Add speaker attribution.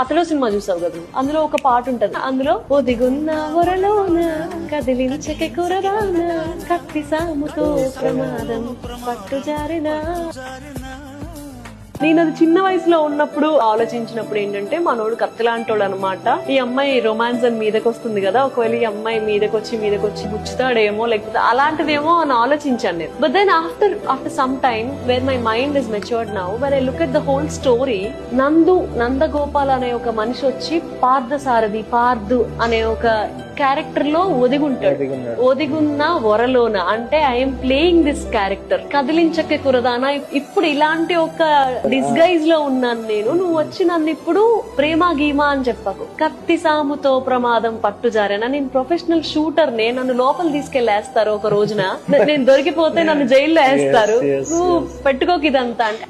Speaker 1: అతలో cinema చూసావు కదా, అందులో ఒక పాట ఉంటది. అందులో ఒదిగున్న వరలోన కదిలించకే కురరాన కత్తి సాముతో ప్రమాదం పట్టు జారిన. నేను అది చిన్న వయసులో ఉన్నప్పుడు ఆలోచించినప్పుడు ఏంటంటే, మనోడు కత్తిలాంటోడు అనమాట. ఈ అమ్మాయి రొమాన్స్ అని మీదకి వస్తుంది కదా, ఒకవేళ ఈ అమ్మాయి మీదకొచ్చి ముచ్చుతాడేమో, లేకపోతే అలాంటిదేమో అని ఆలోచించాను నేను. But then after some time where my mind is matured now, where I look at the whole story, Nandagopal అనే ఒక మనిషి వచ్చి పార్థు అనే ఒక క్యారెక్టర్ లో ఒదిగున్న వరలోన, అంటే ఐఎమ్ ప్లేయింగ్ దిస్ క్యారెక్టర్. కదిలించకే కురదానా, ఇప్పుడు ఇలాంటి ఒక డిస్గైజ్ లో ఉన్నాను నేను. నువ్వు వచ్చి నన్ను ఇప్పుడు ప్రేమ గీమా అని చెప్పకు, కత్తి సాముతో ప్రమాదం పట్టు జారేనా. నేను ప్రొఫెషనల్ షూటర్ నే, నన్ను లోపల తీసుకెళ్లేస్తారు ఒక రోజున. నేను దొరికిపోతే నన్ను జైల్లో వేస్తారు. నువ్వు పెట్టుకోకి ఇదంతా అంటే